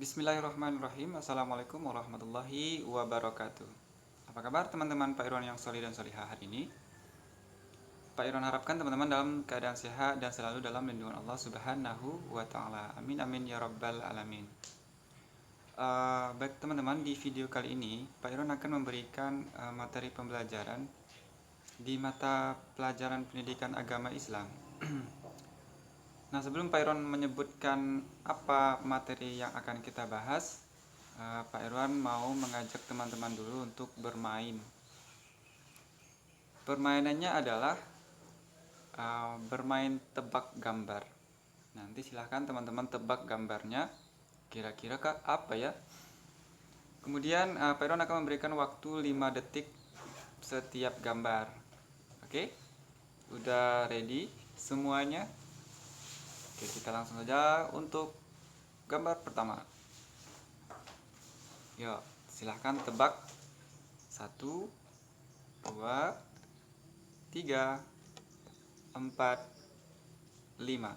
Bismillahirrahmanirrahim. Assalamualaikum warahmatullahi wabarakatuh. Apa kabar teman-teman Pak Irwan yang solih dan solihah hari ini? Pak Irwan harapkan teman-teman dalam keadaan sehat dan selalu dalam lindungan Allah Subhanahu wa Ta'ala. Amin amin ya rabbal alamin. Baik teman-teman, di video kali ini Pak Irwan akan memberikan materi pembelajaran di mata pelajaran pendidikan agama Islam. Nah, sebelum Pak Irwan menyebutkan apa materi yang akan kita bahas, Pak Irwan mau mengajak teman-teman dulu untuk bermain. Permainannya adalah bermain tebak gambar. Nanti silahkan teman-teman tebak gambarnya, kira-kira apa ya. Kemudian Pak Irwan akan memberikan waktu 5 detik setiap gambar. Oke? Udah ready semuanya? Oke, kita langsung saja untuk gambar pertama. Yuk, silahkan tebak. 1, 2, 3, 4, 5.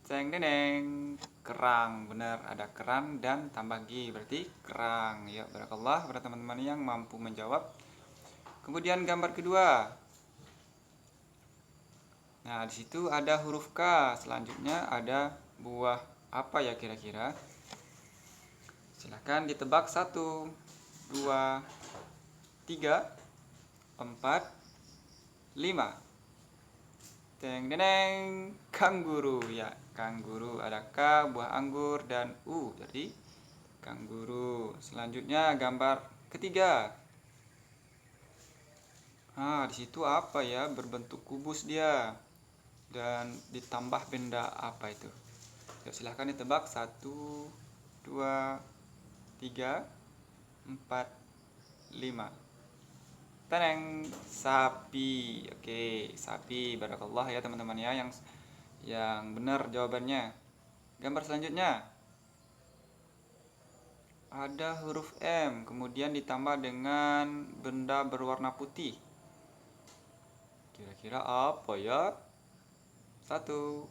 Ceng deneng, kerang. Benar, ada kerang dan tambah G, berarti kerang. Ya, barakallah pada teman-teman yang mampu menjawab. Kemudian gambar kedua. Nah, di situ ada huruf K. Selanjutnya ada buah apa ya kira-kira? Silahkan ditebak. 1, 2, 3, 4, 5. Teng deneng, kangguru. Ya, kangguru. Ada K, buah anggur, dan U. Jadi kangguru. Selanjutnya gambar ketiga. Nah, di situ apa ya? Berbentuk kubus dia. Dan ditambah benda apa itu? Yuk, silahkan ditebak. 1, 2, 3, 4, 5. Teneng, sapi. Oke, sapi. Barakallah ya teman-teman ya yang benar jawabannya. Gambar selanjutnya ada huruf M, kemudian ditambah dengan benda berwarna putih. Kira-kira apa ya? 1, 2,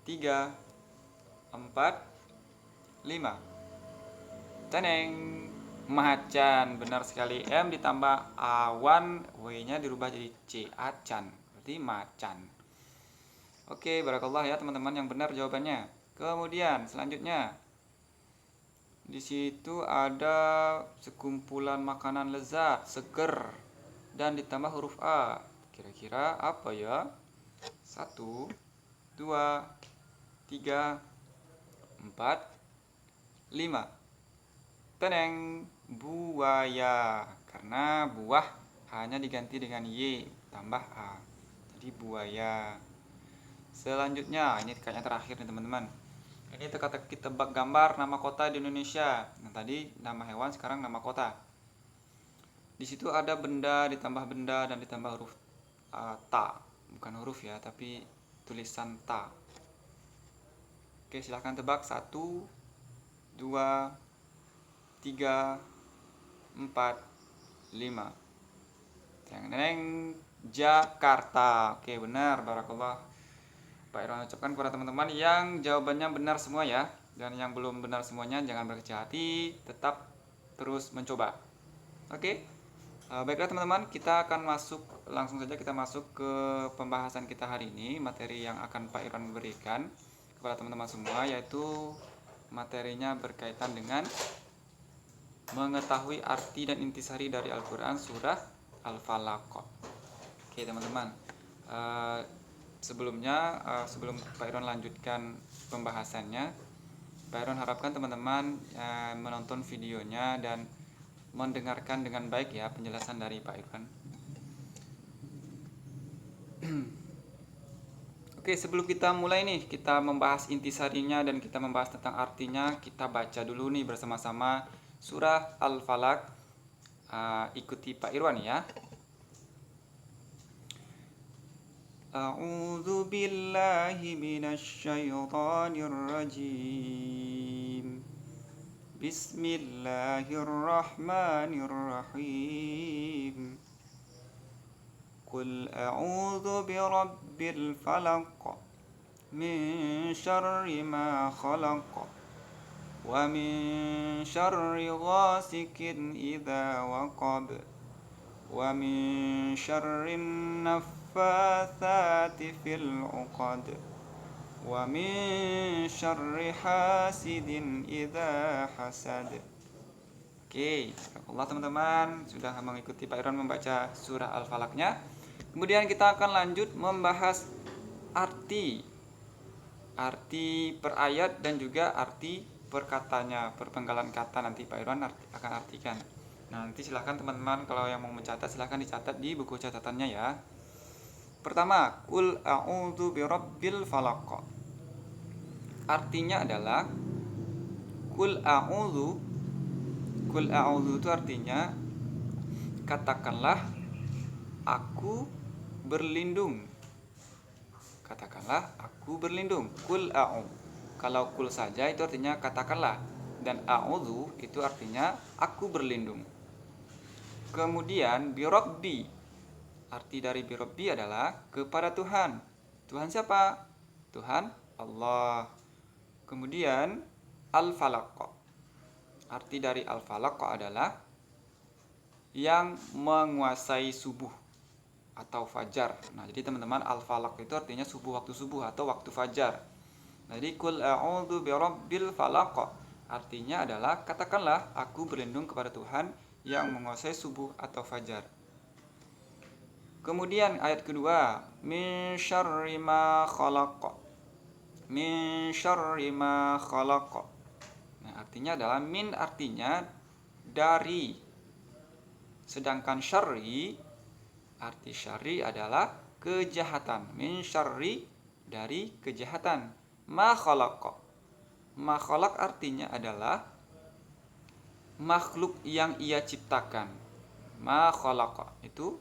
3, 4, 5. Teneng, macan. Benar sekali. M ditambah awan, W-nya dirubah jadi C, acan. Berarti macan. Oke, barakallah ya teman-teman yang benar jawabannya. Kemudian selanjutnya di situ ada sekumpulan makanan lezat, seger, dan ditambah huruf A. Kira-kira apa ya? 1, 2, 3, 4, 5. Teneng, buaya. Karena buah hanya diganti dengan Y tambah A. Jadi buaya. Selanjutnya, ini kayaknya terakhir nih teman-teman. Ini teka-teki tebak gambar nama kota di Indonesia. Nah, tadi nama hewan, sekarang nama kota. Di situ ada benda ditambah benda dan ditambah huruf ta. Bukan huruf ya, tapi tulisan ta. Oke, silahkan tebak. 1, 2, 3, 4, 5. Neng, Jakarta. Oke, benar. Barakallah. Pak Irwan ucapkan kepada teman-teman yang jawabannya benar semua ya. Dan yang belum benar semuanya jangan berkecil hati, tetap terus mencoba. Oke. Baiklah teman-teman, kita akan langsung saja kita masuk ke pembahasan kita hari ini. Materi yang akan Pak Irwan berikan kepada teman-teman semua, yaitu materinya berkaitan dengan mengetahui arti dan intisari dari Al-Quran surah Al-Falaq. Oke teman-teman, sebelumnya sebelum Pak Irwan lanjutkan pembahasannya, Pak Irwan harapkan teman-teman menonton videonya dan mendengarkan dengan baik ya penjelasan dari Pak Irwan. Oke, sebelum kita mulai nih, kita membahas intisarinya dan kita membahas tentang artinya, kita baca dulu nih bersama-sama surah Al-Falaq. Ikuti Pak Irwan ya. A'udzu billahi minasy syaithanir rajim. Bismillahirrahmanirrahim. Qul a'udzu birabbil falaq min syarri ma khalaq wa min syarri ghasikin idza waqab wa min syarri naffatsati fil 'uqad wa min syarri hasidin idza hasad. Oke, Allah teman-teman sudah mengikuti Pak Iron membaca surah Al-Falaqnya. Kemudian kita akan lanjut membahas arti per ayat dan juga arti per katanya, perpenggalan kata nanti Pak Iron akan artikan. Nanti silahkan teman-teman kalau yang mau mencatat silahkan dicatat di buku catatannya ya. Pertama, Qul a'udzu birabbil falaq. Artinya adalah Qul a'udzu itu artinya katakanlah aku berlindung. Katakanlah aku berlindung. Qul a'udzu. Kalau qul saja itu artinya katakanlah, dan a'udzu itu artinya aku berlindung. Kemudian birabbi. Arti dari birabbi adalah kepada Tuhan. Tuhan siapa? Tuhan Allah. Kemudian al-falaq. Arti dari al-falaq adalah yang menguasai subuh atau fajar. Nah, jadi teman-teman al-falaq itu artinya subuh, waktu subuh atau waktu fajar. Nah, jadi qul a'udzu birabbil falaq artinya adalah katakanlah aku berlindung kepada Tuhan yang menguasai subuh atau fajar. Kemudian ayat kedua, min syarri ma khalaq. Min syarri ma khalaq. Nah, artinya adalah min artinya dari. Sedangkan syarri, arti syarri adalah kejahatan. Min syarri dari kejahatan. Ma khalaq. Ma khalaq artinya adalah makhluk yang ia ciptakan. Ma khalaq itu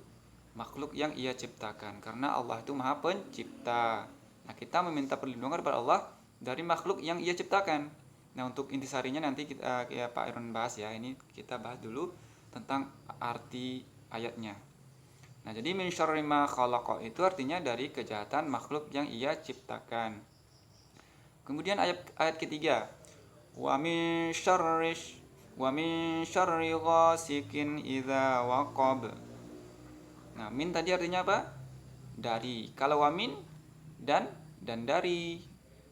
makhluk yang ia ciptakan, karena Allah itu Maha Pencipta. Nah, kita meminta perlindungan kepada Allah dari makhluk yang ia ciptakan. Nah, untuk intisarinya nanti kita ya Pak Iron bahas ya. Ini kita bahas dulu tentang arti ayatnya. Nah, jadi min syarri ma khalaq itu artinya dari kejahatan makhluk yang ia ciptakan. Kemudian ayat ketiga, wa min syarri ghasikin idza waqab. Nah, min tadi artinya apa? Dari. Kalau wa min dan dari.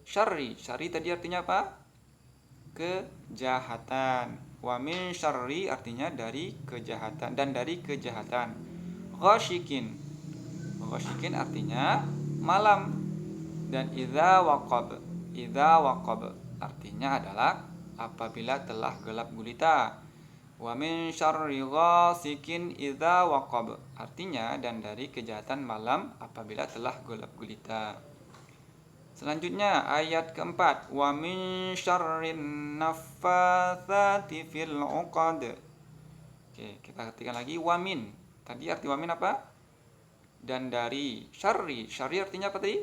Syarri tadi artinya apa? Kejahatan. Wa min syarri artinya dari kejahatan dan dari kejahatan. Ghasyikin artinya malam, dan idza waqab artinya adalah apabila telah gelap gulita. Wa min syarri ghasikin idza waqab artinya dan dari kejahatan malam apabila telah gelap gulita. Selanjutnya ayat keempat, wa min syarrin naffatsati fil 'uqad. Oke, kita ketikkan lagi wa min. Tadi arti wa min apa? Dan dari. Syarri artinya apa tadi?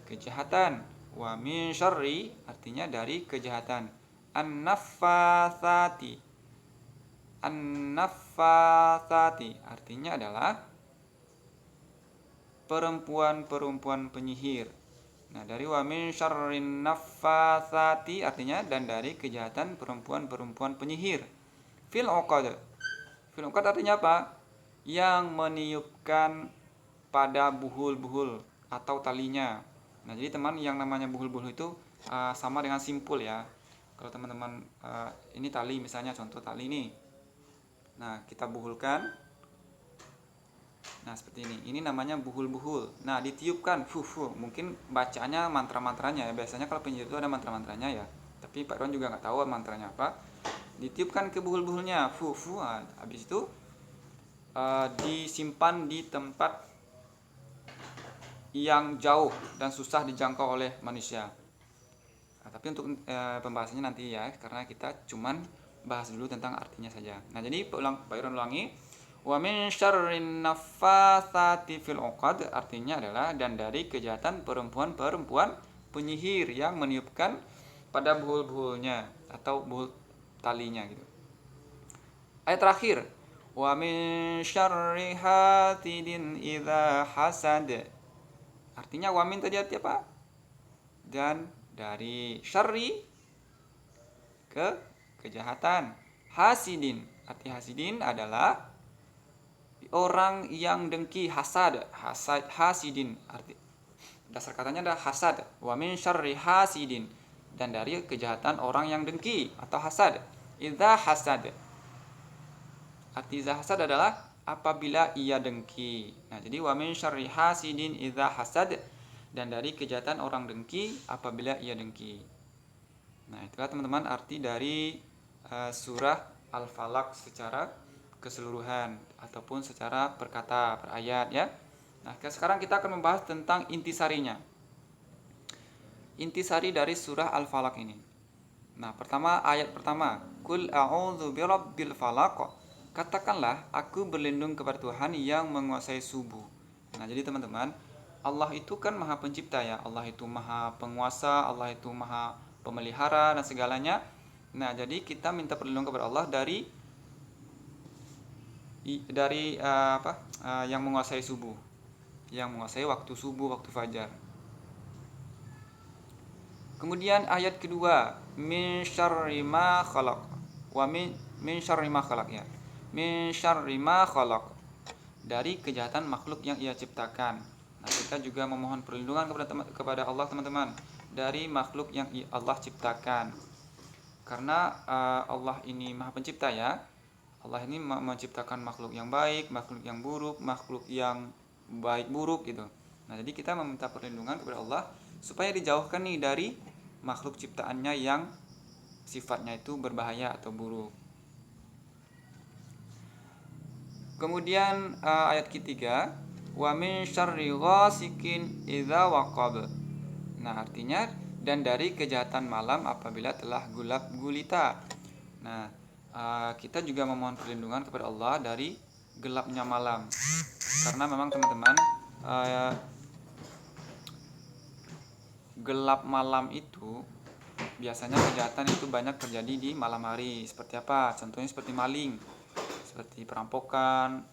Kejahatan. Wa min syarri artinya dari kejahatan. An-naffatsati artinya adalah perempuan penyihir. Nah, dari wa min syarrin naffatsati artinya dan dari kejahatan perempuan penyihir. Fil 'uqad artinya apa? Yang meniupkan pada buhul-buhul atau talinya. Nah, jadi teman, yang namanya buhul-buhul itu sama dengan simpul ya. Kalau teman-teman ini tali, misalnya contoh tali ini. Nah, kita buhulkan. Nah, seperti ini. Ini namanya buhul-buhul. Nah, ditiupkan. Mungkin bacanya mantra-mantranya ya. Biasanya kalau penyihir itu ada mantra-mantranya ya. Tapi Pak Ron juga nggak tahu mantranya apa. Ditiupkan ke buhul-buhulnya. Habis itu disimpan di tempat yang jauh dan susah dijangkau oleh manusia. Nah, tapi untuk pembahasannya nanti ya, karena kita cuman bahas dulu tentang artinya saja. Nah, jadi Pak Iron ulangi. Wa min syarrin naffatsati fil 'uqad artinya adalah dan dari kejahatan perempuan penyihir yang meniupkan pada buhul-buhulnya atau buhul talinya gitu. Ayat terakhir, wa min syarri hasidin idza hasad. Artinya wa min tadi arti apa? dan dari syarri kejahatan. Hasidin, arti hasidin adalah orang yang dengki, hasad, hasidin, arti dasar katanya adalah hasad. Wa min syarri hasidin, dan dari kejahatan orang yang dengki atau hasad. Idza hasad, arti idza hasad adalah apabila ia dengki. Nah, jadi wa min syarri hasidin idza hasad, dan dari kejahatan orang dengki apabila ia dengki. Nah, itulah teman-teman arti dari surah Al-Falaq secara keseluruhan ataupun secara perkata, per ayat ya. Nah, sekarang kita akan membahas tentang intisarinya. Intisari dari surah Al-Falaq ini. Nah, pertama ayat pertama, Qul a'udzu birabbil falaq. Katakanlah, aku berlindung kepada Tuhan yang menguasai subuh. Nah, jadi teman-teman, Allah itu kan Maha Pencipta ya. Allah itu Maha Penguasa, Allah itu Maha Pemelihara dan segalanya. Nah, jadi kita minta perlindungan kepada Allah dari yang menguasai subuh, yang menguasai waktu subuh, waktu fajar. Kemudian ayat kedua, min syarri ma khalaq. Wa min syarri ma khalaq ya. Min syarri ma khalaq, dari kejahatan makhluk yang ia ciptakan. Nah, kita juga memohon perlindungan kepada Allah teman-teman, dari makhluk yang Allah ciptakan. Karena Allah ini Maha Pencipta ya. Allah ini menciptakan makhluk yang baik, makhluk yang buruk, makhluk yang baik buruk gitu. Nah, jadi kita meminta perlindungan kepada Allah supaya dijauhkan nih dari makhluk ciptaannya yang sifatnya itu berbahaya atau buruk. Kemudian ayat ketiga, wa min syarri ghasikin idza waqab. Nah, artinya dan dari kejahatan malam apabila telah gelap gulita. Nah, kita juga memohon perlindungan kepada Allah dari gelapnya malam. Karena memang teman-teman, gelap malam itu biasanya kejahatan itu banyak terjadi di malam hari. Seperti apa? Contohnya seperti maling, seperti perampokan,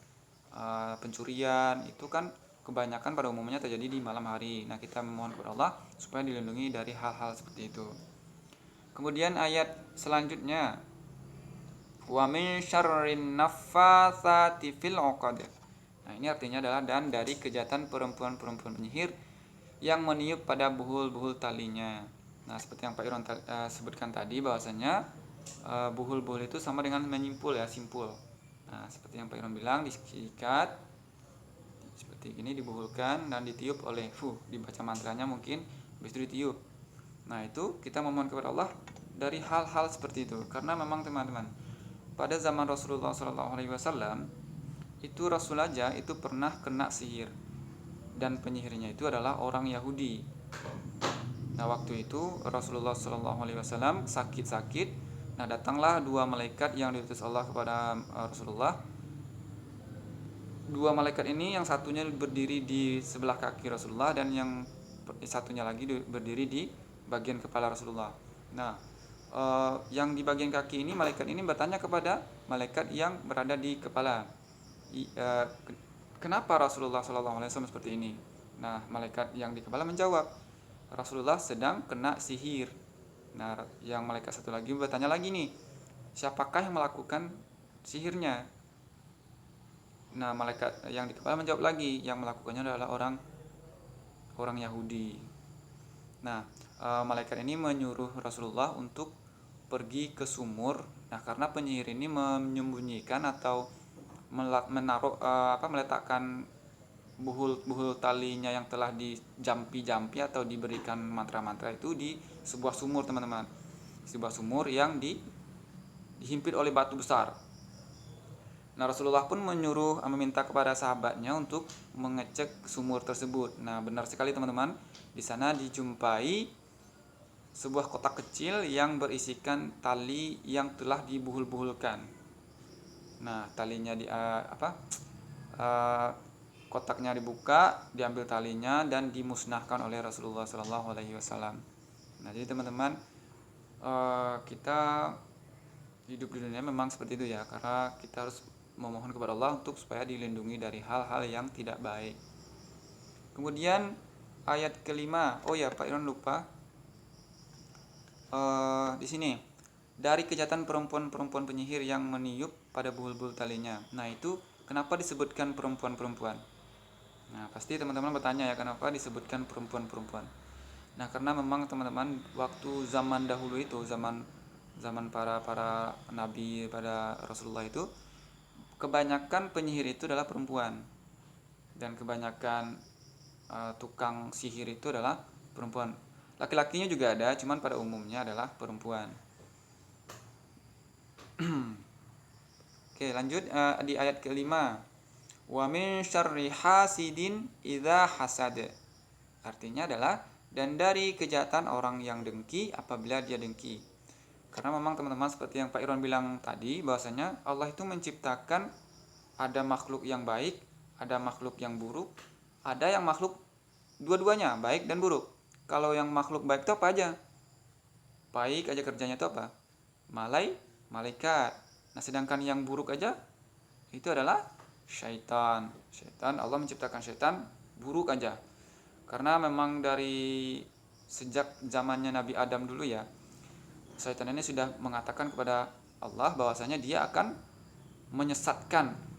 pencurian, itu kan kebanyakan pada umumnya terjadi di malam hari. Nah, kita memohon kepada Allah supaya dilindungi dari hal-hal seperti itu. Kemudian ayat selanjutnya, wa min syarrin naffatsati fil 'uqad. Nah, ini artinya adalah dan dari kejahatan perempuan-perempuan penyihir yang meniup pada buhul-buhul talinya. Nah, seperti yang Pak Iron sebutkan tadi bahwasanya buhul-buhul itu sama dengan menyimpul ya, simpul. Nah, seperti yang Pak Iron bilang, disikat seperti ini, dibuhulkan dan ditiup oleh dibaca mantranya mungkin, habis itu ditiup. Nah, itu kita memohon kepada Allah dari hal-hal seperti itu. Karena memang teman-teman, pada zaman Rasulullah SAW itu Rasul aja itu pernah kena sihir, dan penyihirnya itu adalah orang Yahudi. Nah, waktu itu Rasulullah SAW sakit-sakit. Nah, datanglah dua malaikat yang diutus Allah kepada Rasulullah. Dua malaikat ini, yang satunya berdiri di sebelah kaki Rasulullah dan yang satunya lagi berdiri di bagian kepala Rasulullah. Nah, yang di bagian kaki ini, malaikat ini bertanya kepada malaikat yang berada di kepala, kenapa Rasulullah SAW seperti ini? Nah, malaikat yang di kepala menjawab, Rasulullah sedang kena sihir. Nah, yang malaikat satu lagi bertanya lagi nih, siapakah yang melakukan sihirnya? Nah, malaikat yang di kepala menjawab lagi, yang melakukannya adalah orang Yahudi. Nah, malaikat ini menyuruh Rasulullah untuk pergi ke sumur. Nah, karena penyihir ini menyembunyikan atau meletakkan buhul talinya yang telah dijampi atau diberikan mantra-mantra itu di sebuah sumur, teman-teman. Sebuah sumur yang dihimpit oleh batu besar. Nah, Rasulullah pun meminta kepada sahabatnya untuk mengecek sumur tersebut. Nah, benar sekali teman-teman, di sana dijumpai sebuah kotak kecil yang berisikan tali yang telah dibuhul-buhulkan. Nah, talinya kotaknya dibuka, diambil talinya dan dimusnahkan oleh Rasulullah SAW. Nah, jadi teman-teman, kita hidup di dunia memang seperti itu ya, karena kita harus memohon kepada Allah untuk supaya dilindungi dari hal-hal yang tidak baik. Kemudian ayat kelima, oh ya Pak Iron lupa, di sini dari kejahatan perempuan-perempuan penyihir yang meniup pada bulbul talinya. Nah, itu kenapa disebutkan perempuan-perempuan? Nah, pasti teman-teman bertanya ya, kenapa disebutkan perempuan-perempuan? Nah, karena memang teman-teman waktu zaman dahulu itu, zaman para nabi pada Rasulullah itu, kebanyakan penyihir itu adalah perempuan dan kebanyakan tukang sihir itu adalah perempuan. Laki-lakinya juga ada, cuman pada umumnya adalah perempuan. Oke, lanjut di ayat kelima. Wa min syarri hasidin idza hasad. Artinya adalah dan dari kejahatan orang yang dengki apabila dia dengki. Karena memang teman-teman seperti yang Pak Irwan bilang tadi, bahwasanya Allah itu menciptakan ada makhluk yang baik, ada makhluk yang buruk, ada yang makhluk dua-duanya, baik dan buruk. Kalau yang makhluk baik itu apa aja? Baik aja kerjanya itu apa? Malaikat. Nah, sedangkan yang buruk aja itu adalah syaitan. Syaitan, Allah menciptakan syaitan buruk aja. Karena memang dari sejak zamannya Nabi Adam dulu ya, syaitan ini sudah mengatakan kepada Allah bahwasanya dia akan menyesatkan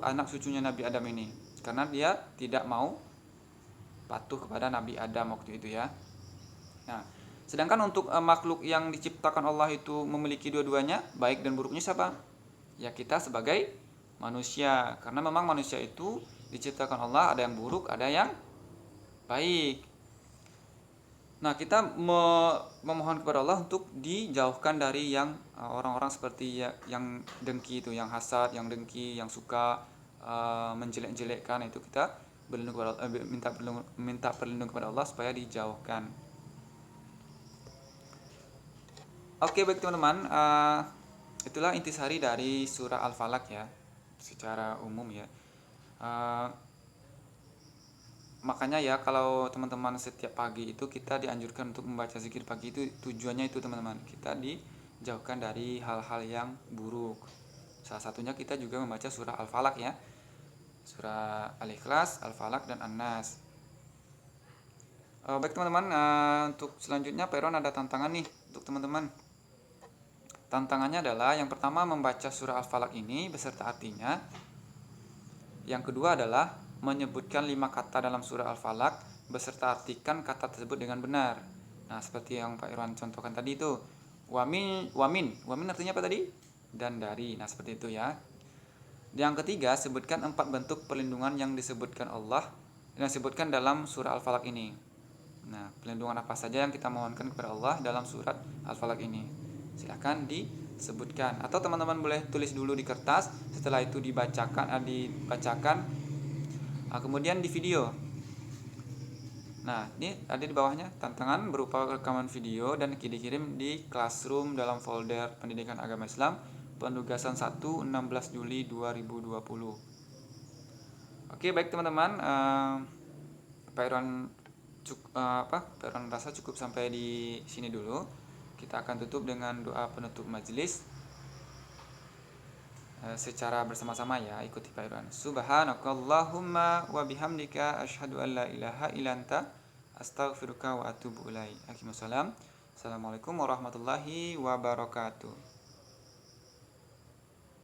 anak cucunya Nabi Adam ini, karena dia tidak mau patuh kepada Nabi Adam waktu itu ya. Nah, sedangkan untuk makhluk yang diciptakan Allah itu memiliki dua-duanya, baik dan buruknya siapa? Ya kita sebagai manusia, karena memang manusia itu diciptakan Allah ada yang buruk, ada yang baik. Nah, kita memohon kepada Allah untuk dijauhkan dari yang orang-orang seperti yang dengki itu, yang hasad, yang dengki, yang suka menjelek-jelekkan, itu kita berlindung kepada minta perlindungan kepada Allah supaya dijauhkan. Oke, baik teman-teman, itulah intisari dari surah Al-Falaq ya, secara umum ya. Makanya ya, kalau teman-teman setiap pagi itu kita dianjurkan untuk membaca zikir pagi, itu tujuannya itu teman-teman, kita dijauhkan dari hal-hal yang buruk. Salah satunya kita juga membaca surah Al-Falaq ya, surah Al-Ikhlas, Al-Falaq, dan An-Nas. Baik teman-teman, untuk selanjutnya Pak Irwan ada tantangan nih untuk teman-teman. Tantangannya adalah yang pertama membaca surah Al-Falaq ini beserta artinya. Yang kedua adalah menyebutkan 5 kata dalam surah Al-Falaq beserta artikan kata tersebut dengan benar. Nah, seperti yang Pak Irwan contohkan tadi itu. Wamin artinya apa tadi? Dan dari. Nah, seperti itu ya. Yang ketiga, sebutkan 4 bentuk perlindungan yang disebutkan dalam surah Al-Falaq ini. Nah, perlindungan apa saja yang kita mohonkan kepada Allah dalam surat Al-Falaq ini? Silakan disebutkan, atau teman-teman boleh tulis dulu di kertas, setelah itu dibacakan, kemudian di video. Nah, ini ada di bawahnya tantangan berupa rekaman video dan dikirim di Classroom dalam folder Pendidikan Agama Islam Penugasan 1 16 Juli 2020. Oke, baik teman-teman, Pak Irwan rasa cukup sampai di sini dulu. Kita akan tutup dengan doa penutup majelis secara bersama-sama ya, ikuti Pak Irwan. Subhanakallahumma wa bihamdika asyhadu an la ilaha illa anta astaghfiruka wa atubu ilaik. Assalamualaikum warahmatullahi wabarakatuh.